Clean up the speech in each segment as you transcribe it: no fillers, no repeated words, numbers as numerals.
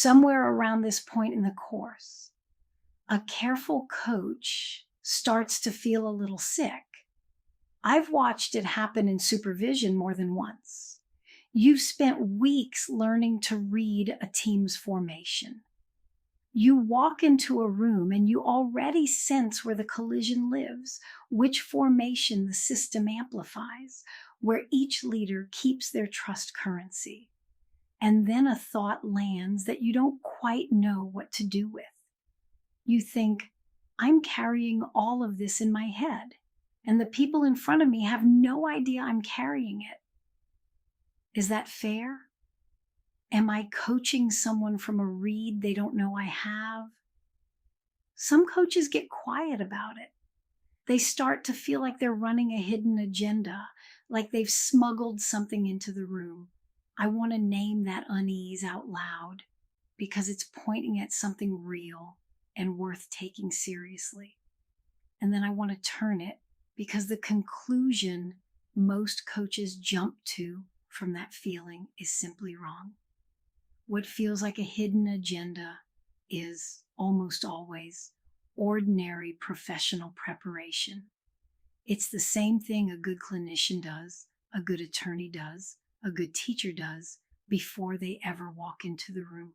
Somewhere around this point in the course, a careful coach starts to feel a little sick. I've watched it happen in supervision more than once. You've spent weeks learning to read a team's formation. You walk into a room and you already sense where the collision lives, which formation the system amplifies, where each leader keeps their trust currency. And then a thought lands that you don't quite know what to do with. You think, I'm carrying all of this in my head, and the people in front of me have no idea I'm carrying it. Is that fair? Am I coaching someone from a read they don't know I have? Some coaches get quiet about it. They start to feel like they're running a hidden agenda, like they've smuggled something into the room. I want to name that unease out loud because it's pointing at something real and worth taking seriously. And then I want to turn it because the conclusion most coaches jump to from that feeling is simply wrong. What feels like a hidden agenda is almost always ordinary professional preparation. It's the same thing a good clinician does, a good attorney does, a good teacher does before they ever walk into the room.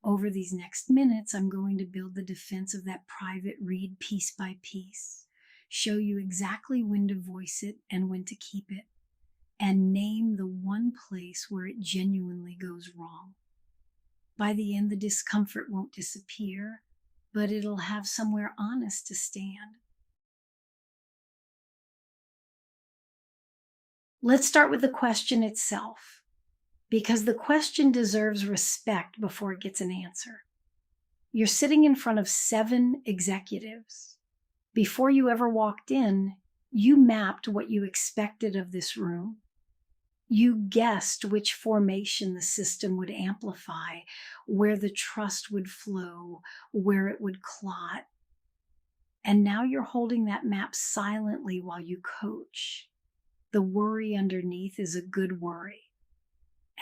Over these next minutes, I'm going to build the defense of that private read piece by piece, show you exactly when to voice it and when to keep it, and name the one place where it genuinely goes wrong. By the end, the discomfort won't disappear, but it'll have somewhere honest to stand. Let's start with the question itself, because the question deserves respect before it gets an answer. You're sitting in front of 7 executives. Before you ever walked in, you mapped what you expected of this room. You guessed which formation the system would amplify, where the trust would flow, where it would clot. And now you're holding that map silently while you coach. The worry underneath is a good worry.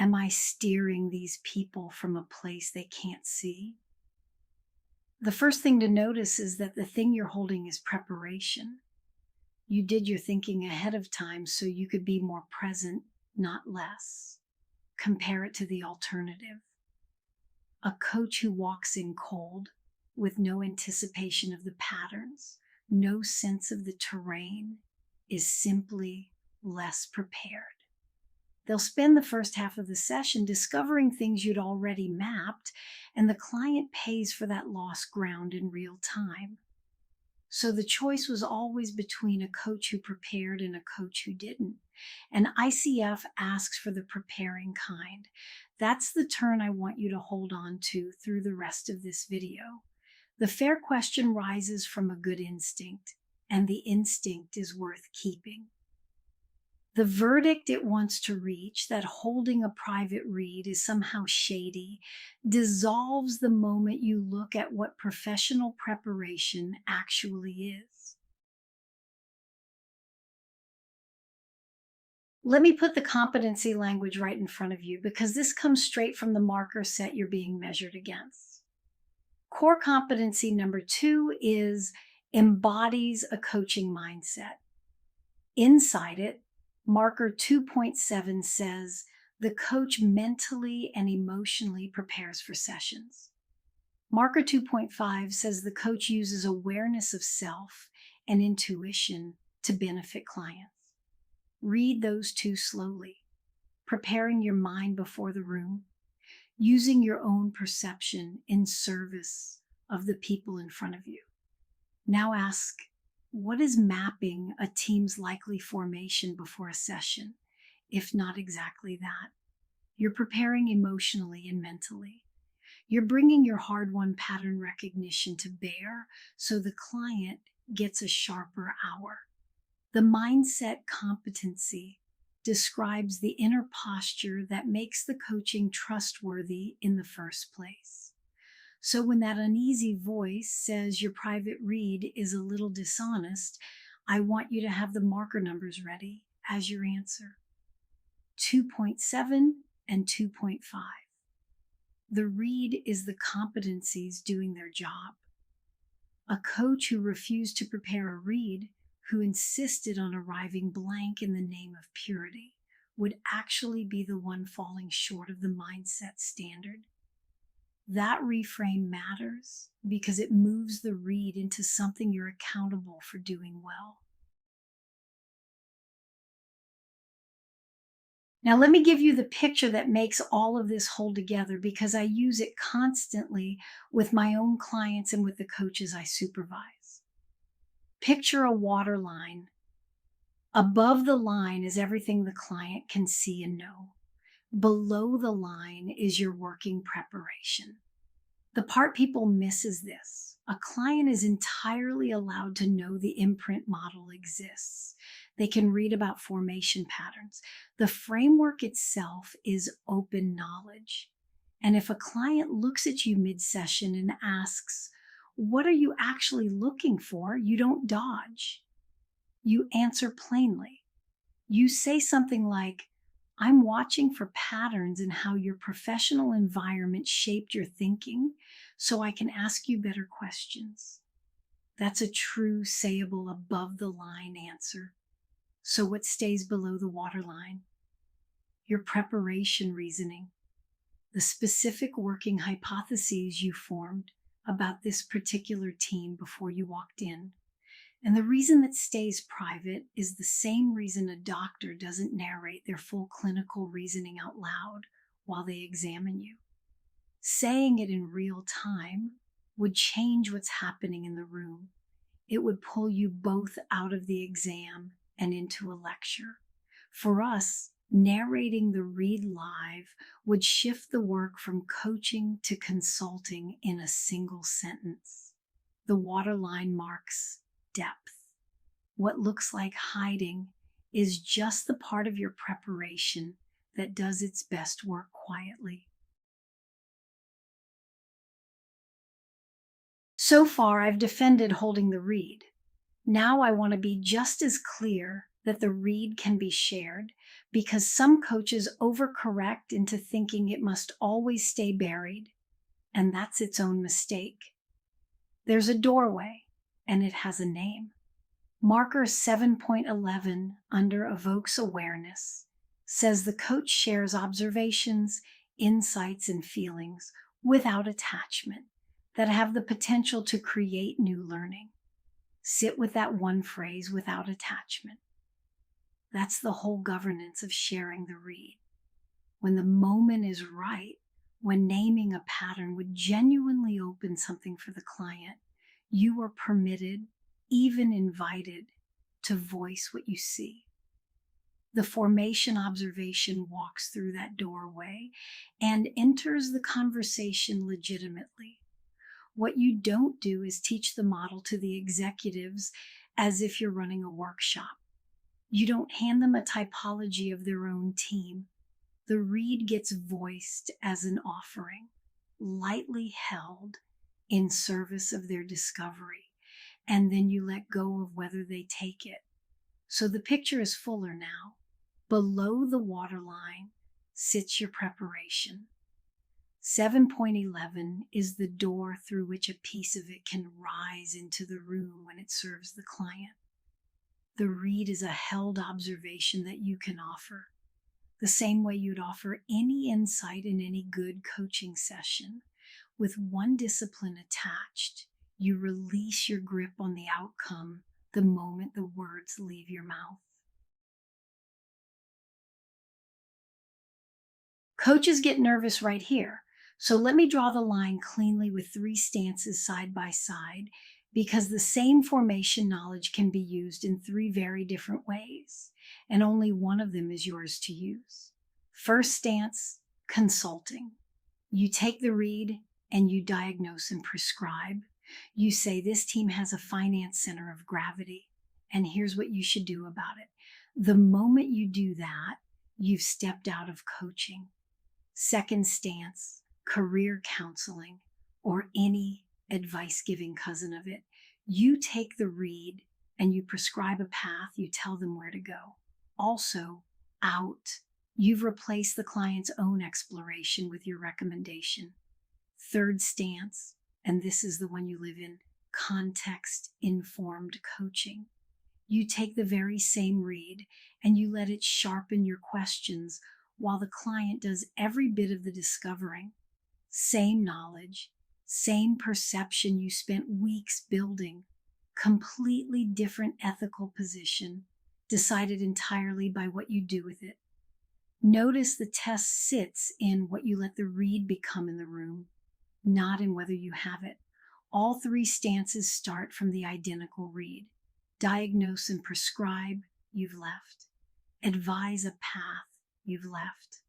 Am I steering these people from a place they can't see? The first thing to notice is that the thing you're holding is preparation. You did your thinking ahead of time so you could be more present, not less. Compare it to the alternative. A coach who walks in cold, with no anticipation of the patterns, no sense of the terrain, is simply less prepared. They'll spend the first half of the session discovering things you'd already mapped, and the client pays for that lost ground in real time. So the choice was always between a coach who prepared and a coach who didn't. And ICF asks for the preparing kind. That's the turn I want you to hold on to through the rest of this video. The fair question rises from a good instinct, and the instinct is worth keeping. The verdict it wants to reach, that holding a private read is somehow shady, dissolves the moment you look at what professional preparation actually is. Let me put the competency language right in front of you because this comes straight from the marker set you're being measured against. Core competency number 2 is embodies a coaching mindset. Inside it, marker 2.7 says the coach mentally and emotionally prepares for sessions. Marker 2.5 says the coach uses awareness of self and intuition to benefit clients. Read those two slowly. Preparing your mind before the room, using your own perception in service of the people in front of you. Now ask, what is mapping a team's likely formation before a session, if not exactly that? You're preparing emotionally and mentally. You're bringing your hard-won pattern recognition to bear so the client gets a sharper hour. The mindset competency describes the inner posture that makes the coaching trustworthy in the first place. So when that uneasy voice says your private read is a little dishonest, I want you to have the marker numbers ready as your answer. 2.7 and 2.5. The read is the competencies doing their job. A coach who refused to prepare a read, who insisted on arriving blank in the name of purity, would actually be the one falling short of the mindset standard. That reframe matters because it moves the read into something you're accountable for doing well. Now, let me give you the picture that makes all of this hold together because I use it constantly with my own clients and with the coaches I supervise. Picture a waterline. Above the line is everything the client can see and know. Below the line is your working preparation. The part people miss is this: a client is entirely allowed to know the imprint model exists. They can read about formation patterns. The framework itself is open knowledge. And if a client looks at you mid-session and asks, "What are you actually looking for?" you don't dodge. You answer plainly. You say something like, "I'm watching for patterns in how your professional environment shaped your thinking, so I can ask you better questions." That's a true, sayable, above the line answer. So, what stays below the waterline? Your preparation reasoning, the specific working hypotheses you formed about this particular team before you walked in. And the reason that stays private is the same reason a doctor doesn't narrate their full clinical reasoning out loud while they examine you. Saying it in real time would change what's happening in the room. It would pull you both out of the exam and into a lecture. For us, narrating the read live would shift the work from coaching to consulting in a single sentence. The waterline marks depth. What looks like hiding is just the part of your preparation that does its best work quietly. So far, I've defended holding the read. Now I want to be just as clear that the read can be shared, because some coaches overcorrect into thinking it must always stay buried, and that's its own mistake. There's a doorway, and it has a name. Marker 7.11 under evokes awareness says the coach shares observations, insights, and feelings without attachment that have the potential to create new learning. Sit with that one phrase, without attachment. That's the whole governance of sharing the read. When the moment is right, when naming a pattern would genuinely open something for the client, you are permitted, even invited, to voice what you see. The formation observation walks through that doorway and enters the conversation legitimately. What you don't do is teach the model to the executives as if you're running a workshop. You don't hand them a typology of their own team. The read gets voiced as an offering, lightly held in service of their discovery, and then you let go of whether they take it. So the picture is fuller now. Below the waterline sits your preparation. 7.11 is the door through which a piece of it can rise into the room when it serves the client. The read is a held observation that you can offer, the same way you'd offer any insight in any good coaching session. With one discipline attached, you release your grip on the outcome the moment the words leave your mouth. Coaches get nervous right here. So let me draw the line cleanly with 3 stances side by side, because the same formation knowledge can be used in 3 very different ways, and only one of them is yours to use. First stance, consulting. You take the read and you diagnose and prescribe. You say, this team has a finance center of gravity, and here's what you should do about it. The moment you do that, you've stepped out of coaching. Second stance, career counseling, or any advice-giving cousin of it. You take the read and you prescribe a path, you tell them where to go. Also, out You've replaced the client's own exploration with your recommendation. Third stance, and this is the one you live in, context-informed coaching. You take the very same read and you let it sharpen your questions while the client does every bit of the discovering. Same knowledge, same perception you spent weeks building, completely different ethical position, decided entirely by what you do with it. Notice the test sits in what you let the read become in the room, not in whether you have it. All three stances start from the identical read. Diagnose and prescribe, you've left. Advise a path, you've left.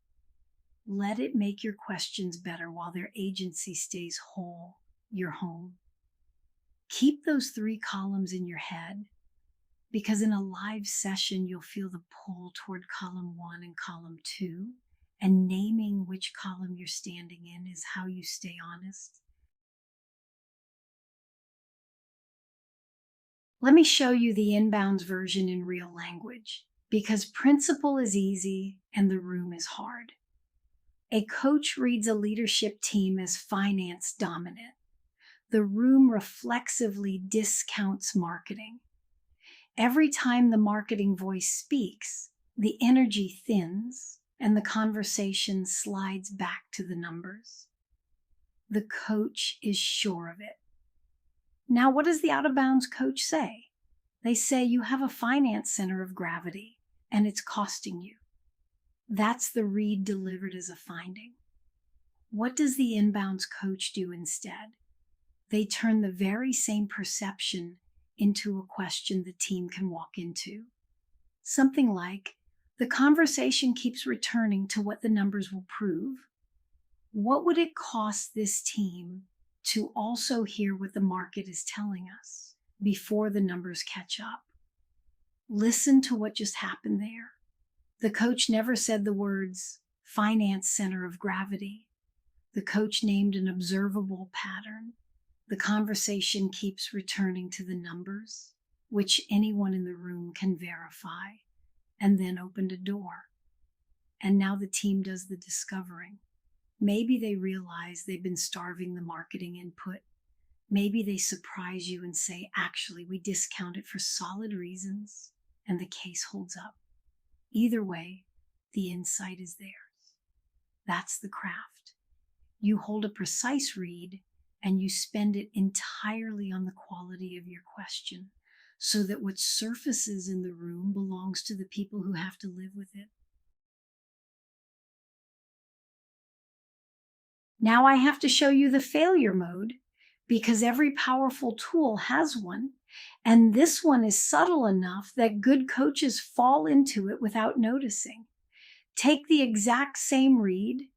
Let it make your questions better while their agency stays whole, you're home. Keep those three columns in your head, because in a live session, you'll feel the pull toward column 1 and column 2, and naming which column you're standing in is how you stay honest. Let me show you the inbounds version in real language, because principle is easy and the room is hard. A coach reads a leadership team as finance dominant. The room reflexively discounts marketing. Every time the marketing voice speaks, the energy thins and the conversation slides back to the numbers. The coach is sure of it. Now, what does the out-of-bounds coach say? They say you have a finance center of gravity and it's costing you. That's the read delivered as a finding. What does the inbounds coach do instead? They turn the very same perception into a question the team can walk into. Something like, the conversation keeps returning to what the numbers will prove. What would it cost this team to also hear what the market is telling us before the numbers catch up? Listen to what just happened there. The coach never said the words finance center of gravity. The coach named an observable pattern. The conversation keeps returning to the numbers, which anyone in the room can verify, and then opened a door. And now the team does the discovering. Maybe they realize they've been starving the marketing input. Maybe they surprise you and say, actually, we discount it for solid reasons, and the case holds up. Either way, the insight is theirs. That's the craft. You hold a precise read and you spend it entirely on the quality of your question, so that what surfaces in the room belongs to the people who have to live with it. Now I have to show you the failure mode, because every powerful tool has one, and this one is subtle enough that good coaches fall into it without noticing. Take the exact same read,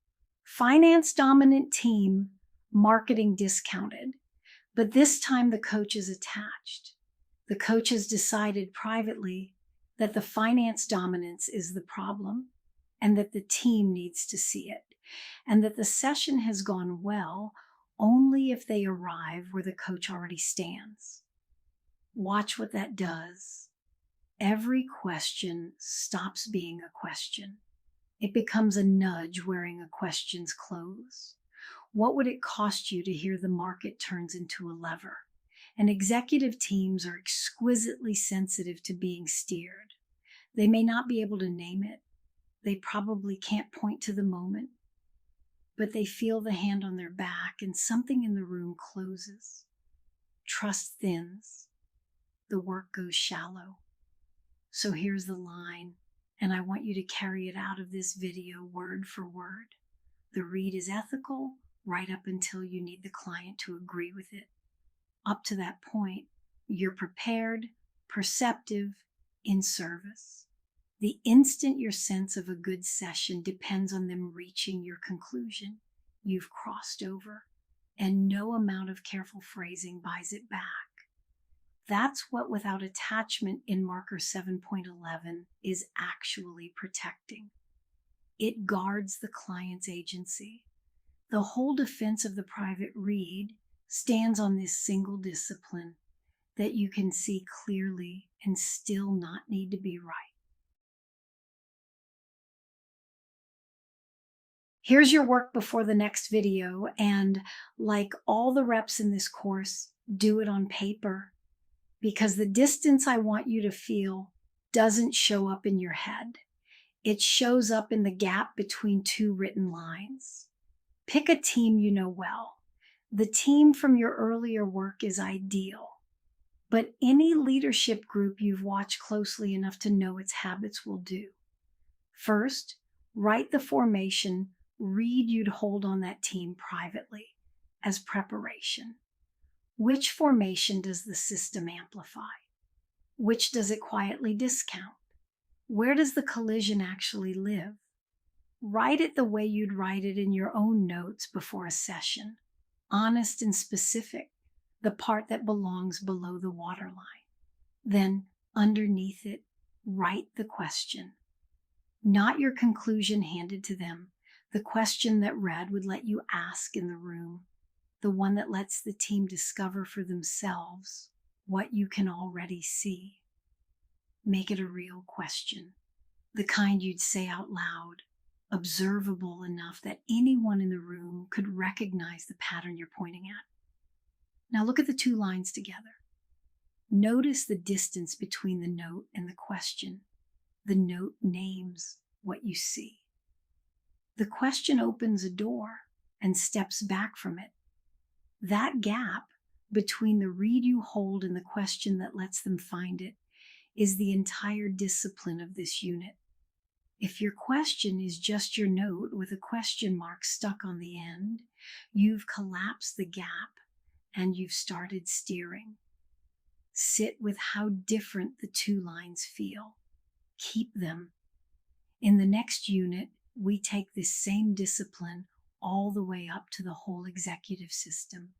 finance dominant team, marketing discounted, but this time the coach is attached. The coach has decided privately that the finance dominance is the problem and that the team needs to see it, and that the session has gone well only if they arrive where the coach already stands. Watch what that does. Every question stops being a question. It becomes a nudge wearing a question's clothes. What would it cost you to hear the market turns into a lever? And executive teams are exquisitely sensitive to being steered. They may not be able to name it. They probably can't point to the moment, but they feel the hand on their back and something in the room closes. Trust thins. The work goes shallow. So here's the line, and I want you to carry it out of this video word for word. The read is ethical right up until you need the client to agree with it. Up to that point, you're prepared, perceptive, in service. The instant your sense of a good session depends on them reaching your conclusion, you've crossed over, and no amount of careful phrasing buys it back. That's what without attachment in marker 7.11 is actually protecting. It guards the client's agency. The whole defense of the private read stands on this single discipline, that you can see clearly and still not need to be right. Here's your work before the next video, and like all the reps in this course, do it on paper, because the distance I want you to feel doesn't show up in your head. It shows up in the gap between two written lines. Pick a team you know well. The team from your earlier work is ideal, but any leadership group you've watched closely enough to know its habits will do. First, write the formation read you'd hold on that team privately as preparation. Which formation does the system amplify? Which does it quietly discount? Where does the collision actually live? Write it the way you'd write it in your own notes before a session, honest and specific, the part that belongs below the waterline. Then, underneath it, write the question. Not your conclusion handed to them, the question that Red would let you ask in the room, the one that lets the team discover for themselves what you can already see. Make it a real question, the kind you'd say out loud, observable enough that anyone in the room could recognize the pattern you're pointing at. Now look at the two lines together. Notice the distance between the note and the question. The note names what you see. The question opens a door and steps back from it. That gap between the read you hold and the question that lets them find it is the entire discipline of this unit. If your question is just your note with a question mark stuck on the end, you've collapsed the gap and you've started steering. Sit with how different the two lines feel. Keep them. In the next unit, we take this same discipline all the way up to the whole executive system.